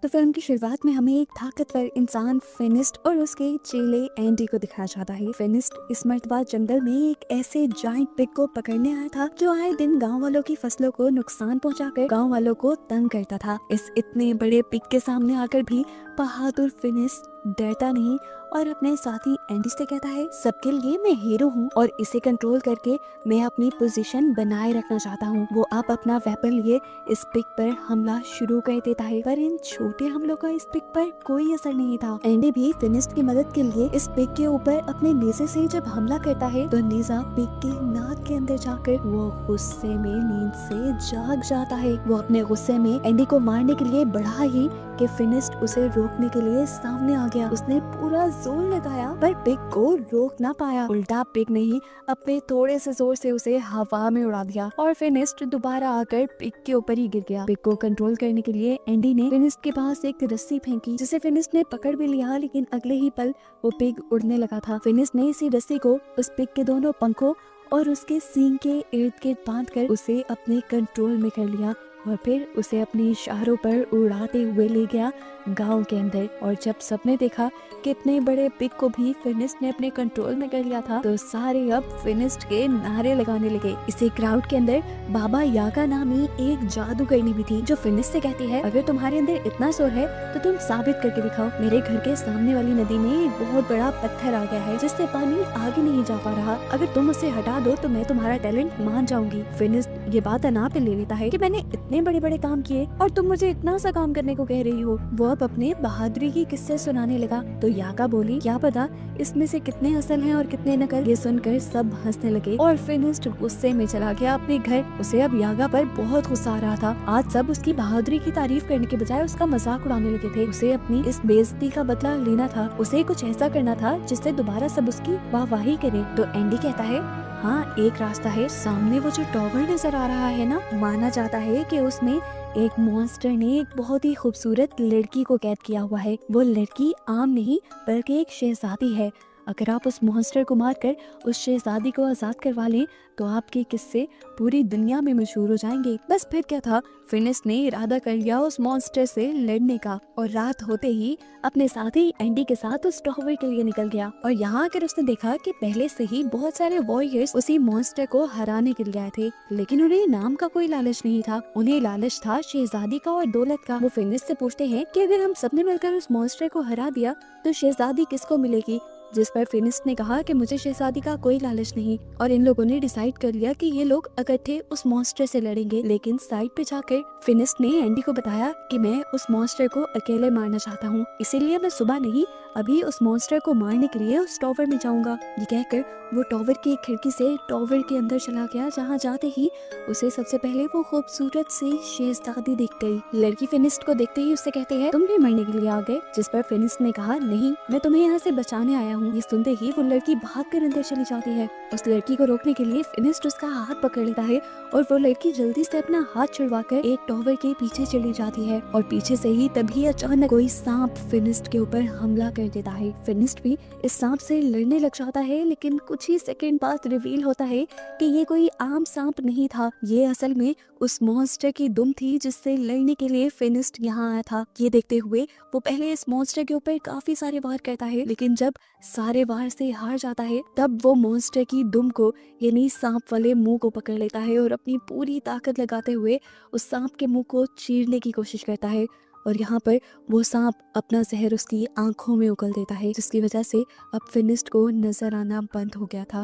तो फिल्म की शुरुआत में हमें एक ताकतवर इंसान फिनिस्ट और उसके चेले एंडी को दिखाया जाता है। फिनिस्ट इस मर्तबा जंगल में एक ऐसे जाइंट पिग को पकड़ने आया था जो आए दिन गांव वालों की फसलों को नुकसान पहुंचाकर गांव वालों को तंग करता था। इस इतने बड़े पिग के सामने आकर भी बहादुर फिनिस्ट डरता नहीं और अपने साथी एंडी से कहता है, सबके लिए मैं हीरो हूँ और इसे कंट्रोल करके मैं अपनी पोजीशन बनाए रखना चाहता हूँ। वो आप अपना वेपन लिए इस पिग पर हमला शुरू कर देता है, पर इन छोटे हमलों का इस पिग पर कोई असर नहीं था। एंडी भी फिनिस्ट की मदद के लिए इस पिग के ऊपर अपने नेज़े से जब हमला करता है तो नेज़ा पिग के नाक के अंदर जाकर वो गुस्से में नींद से जाग जाता है। वो अपने गुस्से में एंडी को मारने के लिए बढ़ा ही कि फिनिस्ट उसे रोकने के लिए सामने आ गया। उसने पूरा जोर लगाया पर पिग को रोक ना पाया। उल्टा पिग ने ही अपने थोड़े से जोर से उसे हवा में उड़ा दिया और फिनिस्ट दोबारा आकर पिग के ऊपर ही गिर गया। पिग को कंट्रोल करने के लिए एंडी ने फिनिस्ट के पास एक रस्सी फेंकी जिसे फिनिस्ट ने पकड़ भी लिया, लेकिन अगले ही पल वो पिग उड़ने लगा था। फिनिस्ट ने इसी रस्सी को उस पिग के दोनों पंखों और उसके सींग के इर्द गिर्द बांधकर उसे अपने कंट्रोल में कर लिया और फिर उसे अपने इशारों पर उड़ाते हुए ले गया गांव के अंदर। और जब सबने देखा कि इतने बड़े पिग को भी फिनिस्ट ने अपने कंट्रोल में कर लिया था तो सारे अब फिनिस्ट के नारे लगाने लगे। इसी क्राउड के अंदर बाबा यागा नामी एक जादूगरनी भी थी जो फिनिस्ट से कहती है, अगर तुम्हारे अंदर इतना जोर है तो तुम साबित करके दिखाओ। मेरे घर के सामने वाली नदी में एक बहुत बड़ा पत्थर आ गया है जिससे पानी आगे नहीं जा पा रहा, अगर तुम उसे हटा दो तो मैं तुम्हारा टैलेंट मान जाऊंगी। फिनिस्ट ये बात अना पे ले लेता है कि मैंने इतने बड़े बड़े काम किए और तुम मुझे इतना सा काम करने को कह रही हो। वो अब अपने बहादुरी की किस्से सुनाने लगा तो यागा बोली, क्या पता इसमें से कितने असल हैं और कितने नकल। ये सुनकर सब हंसने लगे और फिनिस्ट गुस्से में चला गया अपने घर। उसे अब यागा पर बहुत गुस्सा आ रहा था। आज सब उसकी बहादुरी की तारीफ करने के बजाय उसका मजाक उड़ाने लगे थे। उसे अपनी इस बेइज्जती का बदला लेना था। उसे कुछ ऐसा करना था जिससे दोबारा सब उसकी वाहवाही करें। तो एंडी कहता है, हाँ एक रास्ता है, सामने वो जो टॉवर नजर आ रहा है ना, माना जाता है कि उसमें एक मॉन्स्टर ने एक बहुत ही खूबसूरत लड़की को कैद किया हुआ है। वो लड़की आम नहीं बल्कि एक शहजादी है। अगर आप उस मॉन्स्टर को मारकर उस शहजादी को आजाद करवा लें तो आपके किस्से पूरी दुनिया में मशहूर हो जाएंगे। बस फिर क्या था, फिनिस्ट ने इरादा कर लिया उस मॉन्स्टर से लड़ने का और रात होते ही अपने साथी एंडी के साथ उस टॉवर के लिए निकल गया। और यहाँ आकर उसने देखा कि पहले से ही बहुत सारे वॉरियर्स उसी मॉन्स्टर को हराने के लिए आए थे, लेकिन उन्हें नाम का कोई लालच नहीं था। उन्हें लालच था शहजादी का और दौलत का। वो फिनिस्ट से पूछते हैं कि अगर हम सबने मिलकर उस मॉन्स्टर को हरा दिया तो शहजादी किसको मिलेगी, जिस पर फिनिस्ट ने कहा कि मुझे शहजादी का कोई लालच नहीं। और इन लोगों ने डिसाइड कर लिया कि ये लोग इकट्ठे उस मॉन्स्टर से लड़ेंगे। लेकिन साइड पे जाकर फिनिस्ट ने एंडी को बताया कि मैं उस मॉन्स्टर को अकेले मारना चाहता हूँ, इसीलिए मैं सुबह नहीं अभी उस मॉन्स्टर को मारने के लिए उस टॉवर में जाऊंगा। ये कहकर वो टॉवर की एक खिड़की से टॉवर के अंदर चला गया, जहाँ जाते ही उसे सबसे पहले वो खूबसूरत सी शहजादी दिख गई। लड़की फिनिस्ट को देखते ही उससे कहती है, तुम भी मरने के लिए आ गए, जिस पर फिनिस्ट ने कहा, नहीं मैं तुम्हें यहाँ से बचाने आया हूँ। ये सुनते ही वो लड़की भागकर अंदर चली जाती है। उस लड़की को रोकने के लिए फिनिस्ट उसका हाथ पकड़ लेता है और वो लड़की जल्दी से अपना हाथ छुड़वाकर एक टॉवर के पीछे चली जाती है। और पीछे से ही तभी अचानक कोई सांप फिनिस्ट के ऊपर हमला कर देता है। फिनिस्ट भी इस सांप से लड़ने लग जाता है, लेकिन कुछ ही सेकंड बाद रिवील होता है कि ये कोई आम सांप नहीं था, ये असल में उस मॉन्स्टर की दुम थी जिससे लड़ने के लिए फिनिस्ट यहाँ आया था। ये देखते हुए वो पहले इस मॉन्स्टर के ऊपर काफी सारे वार करता है, लेकिन जब सारे वार से हार जाता है तब वो मॉन्स्टर की दुम को यानी सांप वाले मुंह को पकड़ लेता है और अपनी पूरी ताकत लगाते हुए उस सांप के मुंह को चीरने की कोशिश करता है। और यहाँ पर वो सांप अपना जहर उसकी आंखों में उगल देता है, जिसकी वजह से अब फिनिस्ट को नजर आना बंद हो गया था।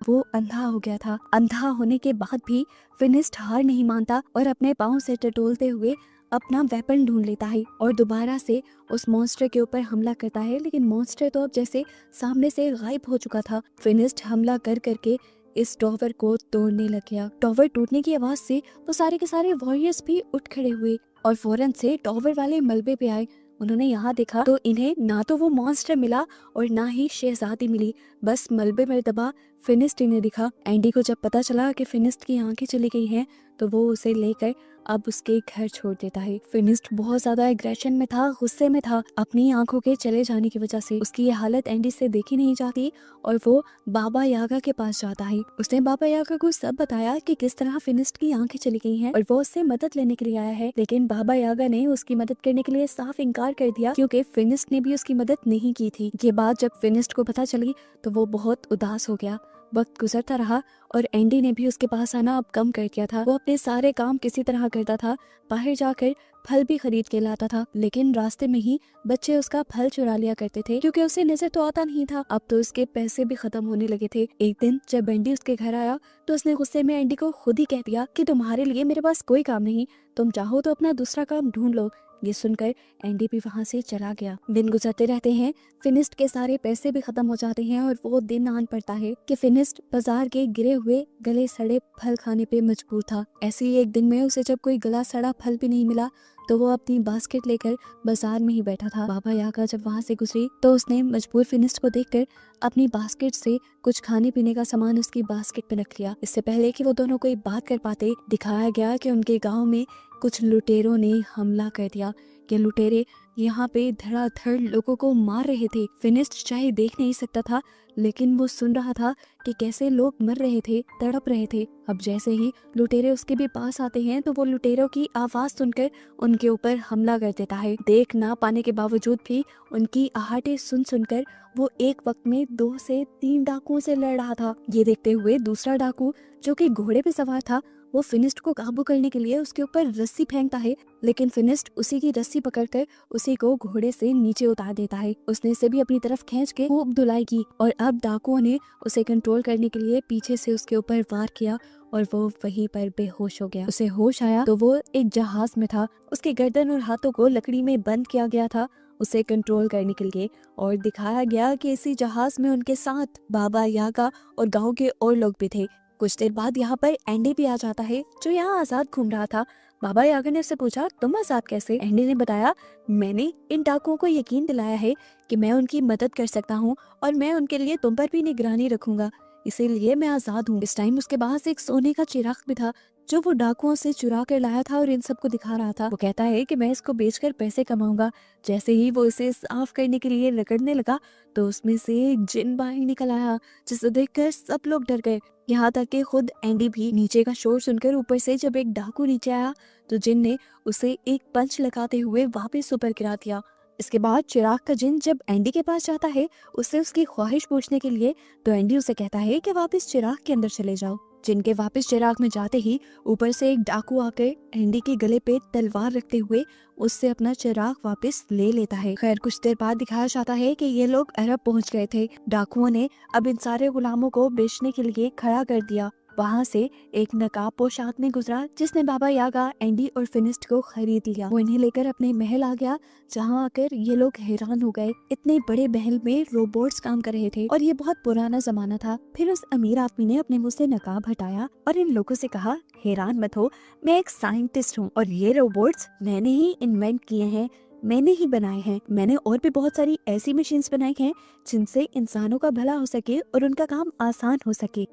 वो अंधा हो गया था। अंधा होने के बाद भी फिनिस्ट हार नहीं मानता और अपने पाँव से टटोलते हुए अपना वेपन ढूंढ लेता है और दोबारा से उस मॉन्स्टर के ऊपर हमला करता है। लेकिन मॉन्स्टर तो अब जैसे सामने से गायब हो चुका था। फिनिस्ट हमला कर करके इस टॉवर को तोड़ने लग गया। टॉवर टूटने की आवाज से तो सारे के सारे वॉरियर्स भी उठ खड़े हुए और फौरन से टॉवर वाले मलबे पे आए। उन्होंने यहाँ देखा तो इन्हें ना तो वो मॉन्स्टर मिला और ना ही शहजादी मिली, बस मलबे में दबा फिनिस्ट इन्हें दिखा। एंडी को जब पता चला कि फिनिस्ट की आंखें चली गई हैं तो वो उसे लेकर अब उसके घर छोड़ देता है। फिनिस्ट बहुत ज्यादा एग्रेशन में था, गुस्से में था। अपनी आंखों के चले जाने की वजह से उसकी ये हालत एंडी से देखी नहीं जाती और वो बाबा यागा के पास जाता है। उसने बाबा यागा को सब बताया कि किस तरह फिनिस्ट की आंखें चली गई हैं और वो उससे मदद लेने के लिए आया है। लेकिन बाबा यागा ने उसकी मदद करने के लिए साफ इनकार कर दिया क्योंकि फिनिस्ट ने भी उसकी मदद नहीं की थी। ये बात जब फिनिस्ट को पता चली तो वो बहुत उदास हो गया। वक्त गुजरता रहा और एंडी ने भी उसके पास आना अब कम कर दिया था। वो अपने सारे काम किसी तरह करता था, बाहर जाकर फल भी खरीद के लाता था, लेकिन रास्ते में ही बच्चे उसका फल चुरा लिया करते थे क्योंकि उसे नजर तो आता नहीं था। अब तो उसके पैसे भी खत्म होने लगे थे। एक दिन जब एंडी उसके घर आया तो उसने गुस्से में एंडी को खुद ही कह दिया कि तुम्हारे लिए मेरे पास कोई काम नहीं, तुम चाहो तो अपना दूसरा काम ढूंढ लो। ये सुनकर एंडी भी वहाँ से चला गया। दिन गुजरते रहते हैं, फिनिस्ट के सारे पैसे भी खत्म हो जाते हैं और वो दिन आन पड़ता है कि फिनिस्ट बाजार के गिरे हुए गले सड़े फल खाने पे मजबूर था। ऐसे ही एक दिन में उसे जब कोई गला सड़ा फल भी नहीं मिला तो वो अपनी बास्केट लेकर बाजार में ही बैठा था। बाबा यागा जब वहाँ से गुजरी तो उसने मजबूर फिनिस्ट को देखकर अपनी बास्केट से कुछ खाने पीने का सामान उसकी बास्केट पे रख लिया। इससे पहले कि वो दोनों कोई बात कर पाते, दिखाया गया कि उनके गांव में कुछ लुटेरों ने हमला कर दिया। ये लुटेरे यहाँ पे धड़ाधड़ लोगों को मार रहे थे। फिनिस्ट चाहे देख नहीं सकता था लेकिन वो सुन रहा था कि कैसे लोग मर रहे थे, तड़प रहे थे। अब जैसे ही लुटेरे उसके भी पास आते हैं तो वो लुटेरों की आवाज सुनकर उनके ऊपर हमला कर देता है। देख ना पाने के बावजूद भी उनकी आहटें सुन सुनकर वो एक वक्त में 2 से 3 डाकुओं से लड़ रहा था। ये देखते हुए दूसरा डाकू जो कि घोड़े पे सवार था वो फिनिस्ट को काबू करने के लिए उसके ऊपर रस्सी फेंकता है, लेकिन फिनिस्ट उसी की रस्सी पकड़कर उसी को घोड़े से नीचे उतार देता है। उसने इसे भी अपनी तरफ खींच के खूब धुलाई की और अब डाकुओं ने उसे कंट्रोल करने के लिए पीछे से उसके ऊपर वार किया और वो वहीं पर बेहोश हो गया। उसे होश आया तो वो एक जहाज में था। उसके गर्दन और हाथों को लकड़ी में बंद किया गया था उसे कंट्रोल करने के लिए, और दिखाया गया कि इसी जहाज में उनके साथ बाबा यागा और गांव के और लोग भी थे। कुछ देर बाद यहाँ पर एंडी भी आ जाता है जो यहाँ आजाद घूम रहा था। बाबा यागा ने उससे पूछा, तुम आजाद कैसे? एंडी ने बताया, मैंने इन डाकुओं को यकीन दिलाया है कि मैं उनकी मदद कर सकता हूँ और मैं उनके लिए तुम पर भी निगरानी रखूंगा, इसीलिए मैं आजाद हूँ। इस टाइम उसके पास एक सोने का चिराग भी था जो वो डाकुओं से चुरा कर लाया था और इन सबको दिखा रहा था। वो कहता है कि मैं इसको बेचकर पैसे कमाऊंगा। जैसे ही वो इसे साफ करने के लिए रगड़ने लगा तो उसमें से एक जिन बाहर निकल आया जिसे देखकर सब लोग डर गए, यहाँ तक कि खुद एंडी भी। नीचे का शोर सुनकर ऊपर से जब एक डाकू नीचे आया तो जिन ने उसे एक पंच लगाते हुए वापस ऊपर गिरा दिया। इसके बाद चिराग का जिन जब एंडी के पास जाता है उससे उसकी ख्वाहिश पूछने के लिए तो एंडी उसे कहता है कि वापस चिराग के अंदर चले जाओ। जिनके वापस चिराग में जाते ही ऊपर से एक डाकू आकर एंडी के गले पे तलवार रखते हुए उससे अपना चिराग वापस ले लेता है। खैर कुछ देर बाद दिखाया जाता है कि ये लोग अरब पहुंच गए थे। डाकुओं ने अब इन सारे गुलामों को बेचने के लिए खड़ा कर दिया। वहाँ से एक नकाबपोश आदमी गुजरा जिसने बाबा यागा, एंडी और फिनिस्ट को खरीद लिया। वो इन्हें लेकर अपने महल आ गया जहाँ आकर ये लोग हैरान हो गए। इतने बड़े महल में रोबोट्स काम कर रहे थे और ये बहुत पुराना जमाना था। फिर उस अमीर आदमी ने अपने मुंह से नकाब हटाया और इन लोगों से कहा, हैरान मत हो, मैं एक साइंटिस्ट हूँ और ये रोबोट्स मैंने ही इन्वेंट किए हैं, मैंने ही बनाए हैं। मैंने और भी बहुत सारी ऐसी मशीन्स बनाई हैं जिनसे इंसानों का भला हो सके और उनका काम आसान हो सके।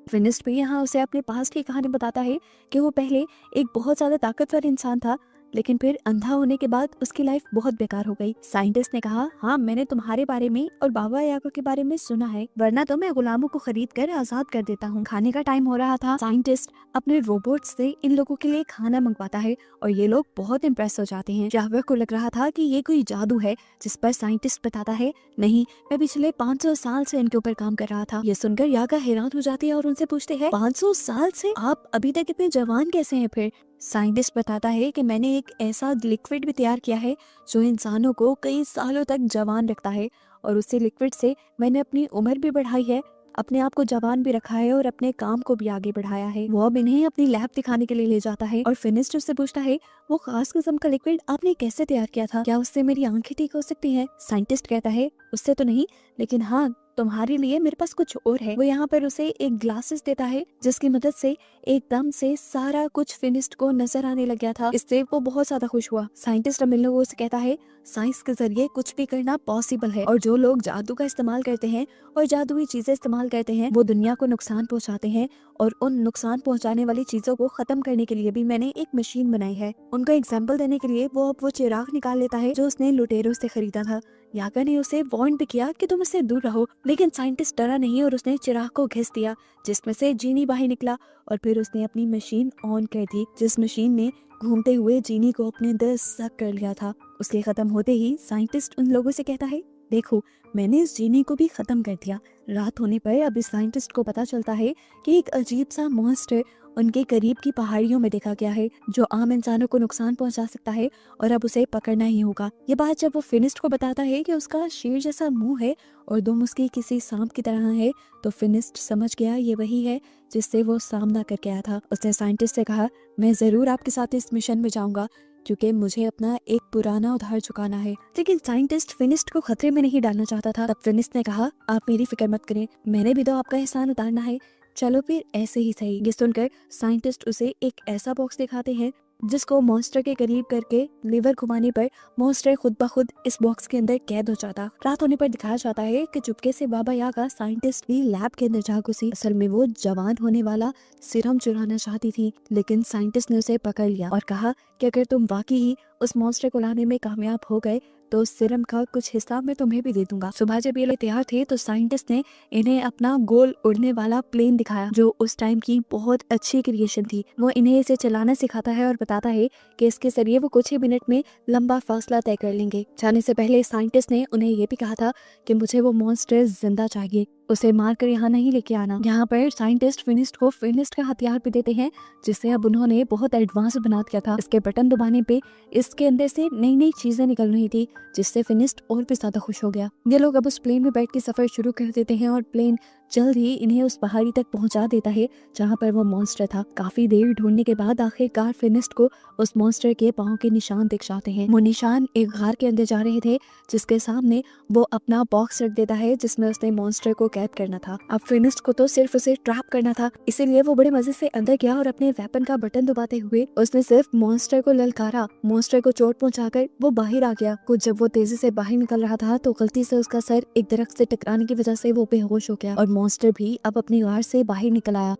फिनिस्ट भी यहाँ उसे अपने पास्ट की कहानी बताता है कि वो पहले एक बहुत ज्यादा ताकतवर इंसान था लेकिन फिर अंधा होने के बाद उसकी लाइफ बहुत बेकार हो गई। साइंटिस्ट ने कहा, हाँ मैंने तुम्हारे बारे में और बाबा यागा के बारे में सुना है, वरना तो मैं गुलामों को खरीद कर आजाद कर देता हूँ। खाने का टाइम हो रहा था। साइंटिस्ट अपने रोबोट से इन लोगों के लिए खाना मंगवाता है और ये लोग बहुत इम्प्रेस हो जाते हैं। यागा को लग रहा था कि ये कोई जादू है, जिस पर साइंटिस्ट बताता है, नहीं मैं पिछले 500 साल से इनके ऊपर काम कर रहा था। ये सुनकर यागा हैरान हो जाती है और उनसे पूछते हैं, 500 साल से? आप अभी तक इतने जवान कैसे हैं? फिर साइंटिस्ट बताता है कि मैंने एक ऐसा लिक्विड भी तैयार किया है जो इंसानों को कई सालों तक जवान रखता है और उसी लिक्विड से मैंने अपनी उम्र भी बढ़ाई है, अपने आप को जवान भी रखा है और अपने काम को भी आगे बढ़ाया है। वो अब इन्हें अपनी लैब दिखाने के लिए ले जाता है और फिनिस्ट उससे पूछता है, वो खास किस्म का लिक्विड आपने कैसे तैयार किया था? क्या उससे मेरी आंखें ठीक हो सकती हैं? साइंटिस्ट कहता है, उससे तो नहीं, लेकिन हाँ तुम्हारे लिए मेरे पास कुछ और है। वो यहाँ पर उसे एक ग्लासेस देता है जिसकी मदद से एकदम से सारा कुछ फिनिस्ट को नजर आने लग गया था। इससे वो बहुत ज्यादा खुश हुआ। साइंटिस्ट अब इन लोगों से कहता है साइंस के जरिए कुछ भी करना पॉसिबल है, और जो लोग जादू का इस्तेमाल करते हैं और जादुई चीजें इस्तेमाल करते हैं वो दुनिया को नुकसान पहुंचाते हैं, और उन नुकसान पहुंचाने वाली चीजों को खत्म करने के लिए भी मैंने एक मशीन बनाई है। उनका एग्जाम्पल देने के लिए वो अब वो चिराग निकाल लेता है जो उसने लुटेरों से खरीदा था। यागा ने उसे वार्न भी किया कि तुम इससे दूर रहो, लेकिन साइंटिस्ट डरा नहीं और उसने चिराग को घिस दिया जिसमें से जीनी बाहर निकला, और फिर उसने अपनी मशीन ऑन कर दी जिस मशीन ने घूमते हुए जीनी को अपने अंदर सक कर लिया था। उसके खत्म होते ही साइंटिस्ट उन लोगों से कहता है देखो मैंने इस जीनी को भी खत्म कर दिया। रात होने पर अब इस साइंटिस्ट को पता चलता है कि एक अजीब सा मॉन्स्टर उनके करीब की पहाड़ियों में देखा गया है जो आम इंसानों को नुकसान पहुंचा सकता है और अब उसे पकड़ना ही होगा। ये बात जब वो फिनिस्ट को बताता है कि उसका शेर जैसा मुंह है और दुम उसकी किसी सांप की तरह है, तो फिनिस्ट समझ गया ये वही है जिससे वो सामना करके आया था। उसने साइंटिस्ट से कहा मैं जरूर आपके साथ इस मिशन में जाऊंगा क्योंकि मुझे अपना एक पुराना उधार चुकाना है। लेकिन साइंटिस्ट फिनिस्ट को खतरे में नहीं डालना चाहता था। तब फिनिस्ट ने कहा आप मेरी फिक्र मत करें, मैंने भी तो आपका एहसान उतारना है, चलो फिर ऐसे ही सही। ये सुनकर साइंटिस्ट उसे एक ऐसा बॉक्स दिखाते हैं जिसको मॉन्स्टर के करीब करके लीवर घुमाने पर मॉन्स्टर खुद ब खुद इस बॉक्स के अंदर कैद हो जाता। रात होने पर दिखाया जाता है कि चुपके से बाबा यागा साइंटिस्ट भी लैब के अंदर जा घुसी। असल में वो जवान होने वाला सीरम चुराना चाहती थी, लेकिन साइंटिस्ट ने उसे पकड़ लिया और कहा कि अगर तुम वाकई ही उस मॉन्स्टर को लाने में कामयाब हो गए तो उस सीरम का कुछ हिस्सा मैं तुम्हें भी दे दूंगा। सुबह जब ये लोग तैयार थे तो साइंटिस्ट ने इन्हें अपना गोल उड़ने वाला प्लेन दिखाया जो उस टाइम की बहुत अच्छी क्रिएशन थी। वो इन्हें इसे चलाना सिखाता है और बताता है कि इसके जरिए वो कुछ ही मिनट में लंबा फासला तय कर लेंगे। जाने से पहले साइंटिस्ट ने उन्हें ये भी कहा था कि मुझे वो मॉन्स्टर जिंदा चाहिए, उसे मारकर यहाँ नहीं लेके आना। यहाँ पर साइंटिस्ट फिनिस्ट को फिनिस्ट का हथियार भी देते हैं जिसे अब उन्होंने बहुत एडवांस बना दिया था। इसके बटन दबाने पे इसके अंदर से नई नई चीजें निकल रही थी जिससे फिनिस्ट और भी ज्यादा खुश हो गया। ये लोग अब उस प्लेन में बैठ के सफर शुरू कर देते हैं और प्लेन जल्द ही इन्हें उस पहाड़ी तक पहुंचा देता है जहाँ पर वो मॉन्स्टर था। काफी देर ढूंढने के बाद आखिरकार फिनिस्ट को उस मॉन्स्टर के पाँव के निशान दिख जाते हैं। वो निशान एक गार के अंदर जा रहे थे जिसके सामने वो अपना बॉक्स रख देता है जिसमें उसने मॉन्स्टर को कैद करना था। अब फिनिस्ट को तो सिर्फ उसे ट्रैप करना था, इसीलिए वो बड़े मजे से अंदर गया और अपने वेपन का बटन दबाते हुए उसने सिर्फ मॉन्स्टर को ललकारा। मॉन्स्टर को चोट पहुंचाकर वो बाहर आ गया। कुछ जब वो तेजी से बाहर निकल रहा था तो गलती से उसका सर एक दरख्त से टकराने की वजह से वो बेहोश हो गया और मॉन्स्टर भी अब अपनी गार से बाहर निकल आया।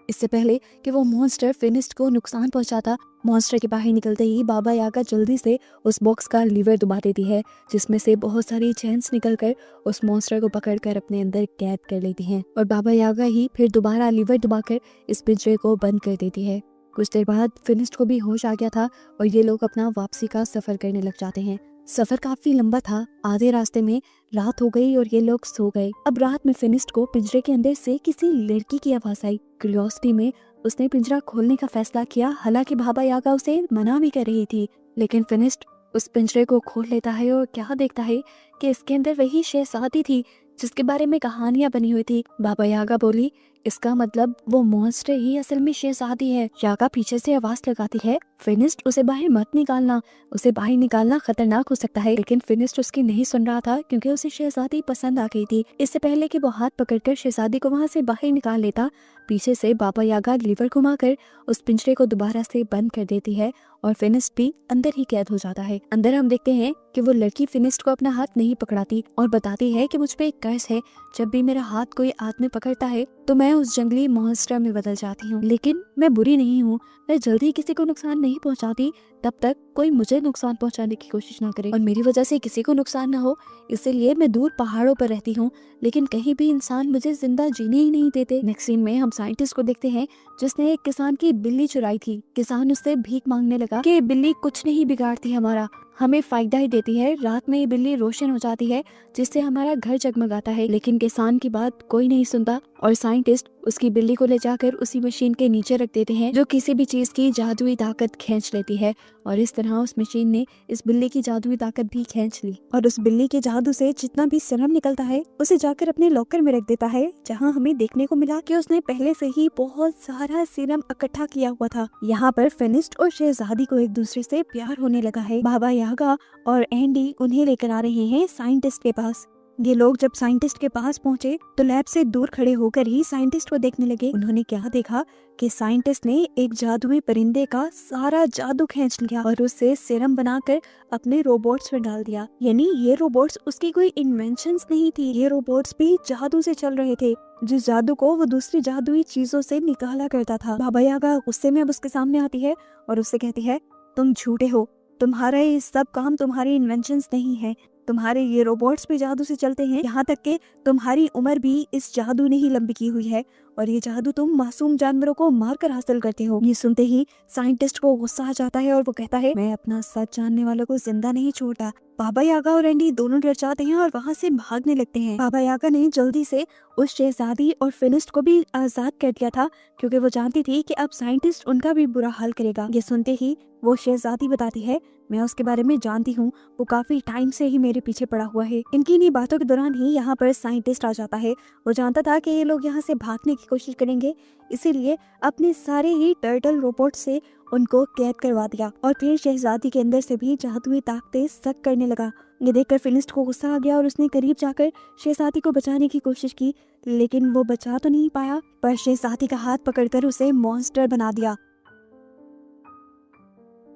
इससे पहले कि वो मॉन्स्टर फिनिस्ट को नुकसान पहुंचाता, मॉन्स्टर के बाहर निकलते ही बाबा यागा जल्दी से उस बॉक्स का लीवर दबा देती है जिसमें से बहुत सारी चेन्स निकलकर उस मॉन्स्टर को पकड़कर अपने अंदर कैद कर लेती हैं और बाबा यागा ही फिर दोबारा लीवर दबाकर इस पिंजरे को बंद कर देती है। कुछ देर बाद फिनिस्ट को भी होश आ गया था और ये लोग अपना वापसी का सफर करने लग जाते हैं। सफर काफी लंबा था। आधे रास्ते में रात हो गई और ये लोग सो गए। अब रात में फिनिस्ट को पिंजरे के अंदर से किसी लड़की की आवाज आई। क्यूरियोसिटी में उसने पिंजरा खोलने का फैसला किया, हालांकि बाबा यागा उसे मना भी कर रही थी, लेकिन फिनिस्ट उस पिंजरे को खोल लेता है और क्या देखता है कि इसके अंदर वही शहजादी थी जिसके बारे में कहानियां बनी हुई थी। बाबा यागा बोली इसका मतलब वो मॉन्स्टर ही असल में शहजादी है। यागा पीछे से आवाज लगाती है फिनिस्ट उसे बाहर मत निकालना, उसे बाहर निकालना खतरनाक हो सकता है। लेकिन फिनिस्ट उसकी नहीं सुन रहा था क्योंकि उसे शहजादी पसंद आ गई थी। इससे पहले कि वो हाथ पकड़कर शहजादी को वहां से बाहर निकाल लेता, पीछे से बाबा यागा लीवर घुमाकर उस पिंजरे को दोबारा से बंद कर देती है और फिनिस्ट भी अंदर ही कैद हो जाता है। अंदर हम देखते हैं कि वो लड़की फिनिस्ट को अपना हाथ नहीं पकड़ाती और बताती है कि मुझ पे एक कर्ज है, जब भी मेरा हाथ कोई आदमी पकड़ता है तो मैं उस जंगली मॉन्स्टर में बदल जाती हूँ। लेकिन मैं बुरी नहीं हूँ, मैं जल्दी किसी को नुकसान नहीं पहुँचाती तब तक कोई मुझे नुकसान पहुंचाने की कोशिश ना करे और मेरी वजह से किसी को नुकसान ना हो, इसलिए मैं दूर पहाड़ों पर रहती हूँ, लेकिन कहीं भी इंसान मुझे जिंदा जीने ही नहीं देते। नेक्स्ट सीन में हम साइंटिस्ट को देखते हैं जिसने एक किसान की बिल्ली चुराई थी। किसान उससे भीख मांगने लगा कि बिल्ली कुछ नहीं बिगाड़ती हमारा, हमें फायदा ही देती है। रात में ये बिल्ली रोशन हो जाती है जिससे हमारा घर जगमगाता है। लेकिन किसान की बात कोई नहीं सुनता और साइंटिस्ट उसकी बिल्ली को ले जाकर उसी मशीन के नीचे रख देते हैं जो किसी भी चीज की जादुई ताकत खींच लेती है और इस तरह उस मशीन ने इस बिल्ली की जादुई ताकत भी खींच ली और उस बिल्ली के जादू से जितना भी सीरम निकलता है उसे जाकर अपने लॉकर में रख देता है, जहां हमें देखने को मिला कि उसने पहले से ही बहुत सारा सीरम इकट्ठा किया हुआ था। यहाँ पर फिनिस्ट और शहजादी को एक दूसरे से प्यार होने लगा है। बाबा यागा और एंडी उन्हें लेकर आ रहे हैं साइंटिस्ट के पास। ये लोग जब साइंटिस्ट के पास पहुंचे तो लैब से दूर खड़े होकर ही साइंटिस्ट को देखने लगे। उन्होंने क्या देखा कि साइंटिस्ट ने एक जादुई परिंदे का सारा जादू खींच लिया और उससे सीरम बनाकर अपने रोबोट्स में डाल दिया। यानी ये रोबोट्स उसकी कोई इन्वेंशंस नहीं थी, ये रोबोट्स भी जादू से चल रहे थे, जिस जादू को वो दूसरी जादुई चीजों से निकाला करता था। बाबा यागा गुस्से में अब उसके सामने आती है और उससे कहती है, तुम झूठे हो, तुम्हारा ये सब काम तुम्हारी इन्वेंशंस नहीं है, तुम्हारे ये रोबोट्स भी जादू से चलते हैं, यहाँ तक कि तुम्हारी उम्र भी इस जादू ने ही लंबी की हुई है और ये जादू तुम मासूम जानवरों को मारकर हासिल करते हो। ये सुनते ही साइंटिस्ट को गुस्सा आ जाता है और वो कहता है, मैं अपना सच जानने वालों को जिंदा नहीं छोड़ता। बाबा यागा और एंडी दोनों डर जाते हैं और वहाँ से भागने लगते हैं। बाबा यागा ने जल्दी से उस शहजादी और फिनिस्ट को भी आजाद कर दिया था क्योंकि वो जानती थी कि अब साइंटिस्ट उनका भी बुरा हाल करेगा। ये सुनते ही वो शहजादी बताती है, मैं उसके बारे में जानती हूँ, वो काफी टाइम से ही मेरे पीछे पड़ा हुआ है। इनकी इन्हीं बातों के दौरान ही यहाँ पर साइंटिस्ट आ जाता है। वो जानता था कि ये लोग यहाँ से भागने की कोशिश करेंगे, इसीलिए अपने सारे ही टर्टल रोबोट से उनको कैद करवा दिया और फिर शहजादी के अंदर से भी जादुई ताकतें सक करने लगा। ये देखकर फिनिस्ट को गुस्सा आ गया और उसने करीब जाकर शहजादी को बचाने की कोशिश की, लेकिन वो बचा तो नहीं पाया, पर शहजादी का हाथ पकड़कर उसे मॉन्स्टर बना दिया।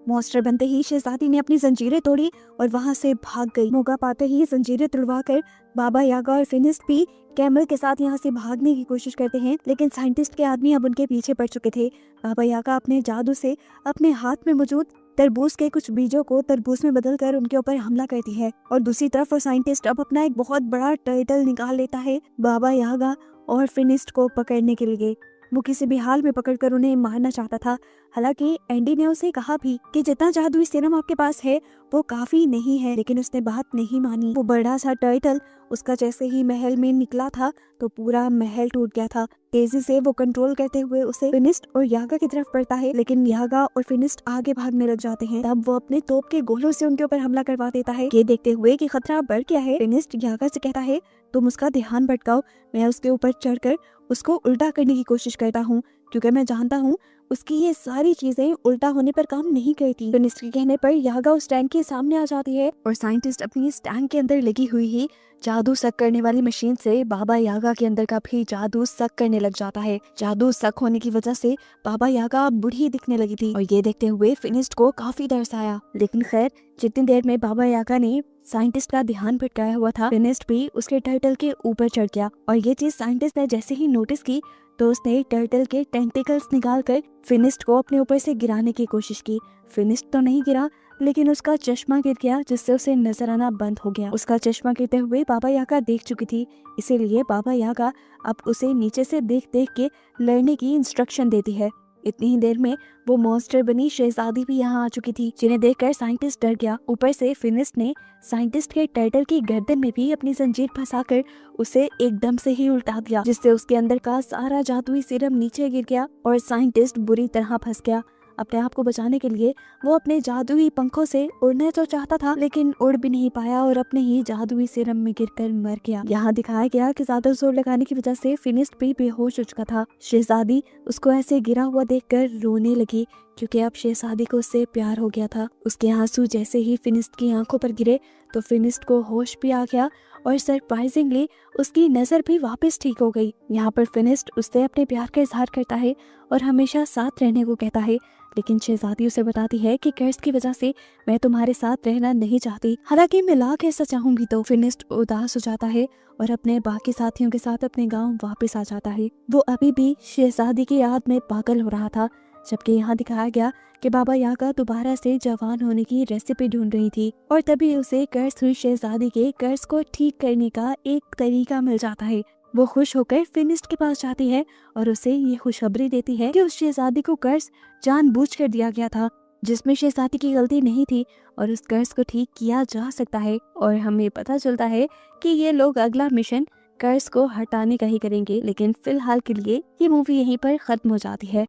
मॉन्स्टर बनते ही शहजादी ने अपनी जंजीरें तोड़ी और वहां से भाग गई। मौका पाते ही जंजीरें तुड़वाकर बाबा यागा और फिनिस्ट भी कैमल के साथ यहाँ से भागने की कोशिश करते हैं, लेकिन साइंटिस्ट के आदमी अब उनके पीछे पड़ चुके थे। बाबा यागा अपने जादू से अपने हाथ में मौजूद तरबूज के कुछ बीजों को तरबूज में बदलकर उनके ऊपर हमला करती है और दूसरी तरफ वो साइंटिस्ट अब अपना एक बहुत बड़ा टर्टल निकाल लेता है बाबा यागा और फिनिस्ट को पकड़ने के लिए। वो किसी भी हाल में पकड़कर उन्हें मारना चाहता था। हालांकि एंडी ने उसे कहा भी कि जितना जादुई सीरम आपके पास है वो काफी नहीं है, लेकिन उसने बात नहीं मानी। वो बड़ा सा टर्टल उसका जैसे ही महल में निकला था तो पूरा महल टूट गया था। तेजी से वो कंट्रोल करते हुए उसे फिनिस्ट और यागा की तरफ बढ़ता है, लेकिन यागा और फिनिस्ट आगे भागने लग जाते हैं। तब वो अपने तोप के गोलों से उनके ऊपर हमला करवा देता है। ये देखते हुए कि खतरा बढ़ गया है, फिनिस्ट यागा से कहता है, तुम उसका ध्यान भटकाओ, मैं उसके ऊपर चढ़कर उसको उल्टा करने की कोशिश करता हूँ क्योंकि मैं जानता हूँ उसकी ये सारी चीजें उल्टा होने पर काम नहीं करती। फिनिस्ट के कहने पर यागा उस टैंक के सामने आ जाती है और साइंटिस्ट अपनी इस टैंक के अंदर लगी हुई ही जादू सक करने वाली मशीन से बाबा यागा के अंदर का भी जादू सक करने लग जाता है। जादू सक होने की वजह से बाबा यागा बूढ़ी दिखने लगी थी और ये देखते हुए फिनिस्ट को काफी तरस आया। लेकिन खैर जितनी देर में बाबा यागा ने साइंटिस्ट का ध्यान भटकाया हुआ था, फिनिस्ट भी उसके टर्टल के ऊपर चढ़ गया और ये चीज साइंटिस्ट ने जैसे ही नोटिस की तो उसने टर्टल के टेंटिकल्स निकालकर फिनिस्ट को अपने ऊपर से गिराने की कोशिश की। फिनिस्ट तो नहीं गिरा, लेकिन उसका चश्मा गिर गया जिससे उसे नजर आना बंद हो गया। उसका चश्मा गिरते हुए बाबा यागा देख चुकी थी, इसीलिए बाबा यागा अब उसे नीचे से देख देख के लड़ने की इंस्ट्रक्शन देती है। इतनी ही देर में वो मॉन्स्टर बनी शहजादी भी यहाँ आ चुकी थी, जिन्हें देखकर साइंटिस्ट डर गया। ऊपर से फिनिस्ट ने साइंटिस्ट के टर्टल की गर्दन में भी अपनी जंजीर फंसाकर उसे एकदम से ही उल्टा दिया, जिससे उसके अंदर का सारा जादुई सीरम नीचे गिर गया और साइंटिस्ट बुरी तरह फंस गया। अपने आप को बचाने के लिए वो अपने जादुई पंखों से उड़ना तो चाहता था, लेकिन उड़ भी नहीं पाया और अपने ही जादुई सीरम में गिरकर मर गया। यहाँ दिखाया गया कि ज्यादा जोर लगाने की वजह से फिनिस्ट भी बेहोश हो चुका था। शहजादी उसको ऐसे गिरा हुआ देखकर रोने लगी क्योंकि अब शहजादी को उससे प्यार हो गया था। उसके आंसू जैसे ही फिनिस्ट की आंखों पर गिरे तो फिनिस्ट को होश भी आ गया और सरप्राइजिंगली उसकी नजर भी वापस ठीक हो गई। यहाँ पर फिनिस्ट उससे अपने प्यार का इजहार करता है और हमेशा साथ रहने को कहता है, लेकिन शहजादी उसे बताती है कि कर्ज की वजह से मैं तुम्हारे साथ रहना नहीं चाहती, हालांकि मैं लाख ऐसा चाहूंगी तो। फिनिस्ट उदास हो जाता है और अपने बाकी साथियों के साथ अपने गांव वापस आ जाता है। वो अभी भी शहजादी की याद में पागल हो रहा था, जबकि यहाँ दिखाया गया कि बाबा यागा दोबारा से जवान होने की रेसिपी ढूंढ रही थी और तभी उसे कर्ज हुई शहजादी के कर्ज को ठीक करने का एक तरीका मिल जाता है। वो खुश होकर फिनिस्ट के पास जाती है और उसे ये खुशखबरी देती है कि उस शहजादी को कर्ज जानबूझकर दिया गया था, जिसमें शहजादी की गलती नहीं थी और उस कर्ज को ठीक किया जा सकता है। और हमें पता चलता है कि ये लोग अगला मिशन कर्ज को हटाने का ही करेंगे। लेकिन फिलहाल के लिए ये मूवी यहीं पर खत्म हो जाती है।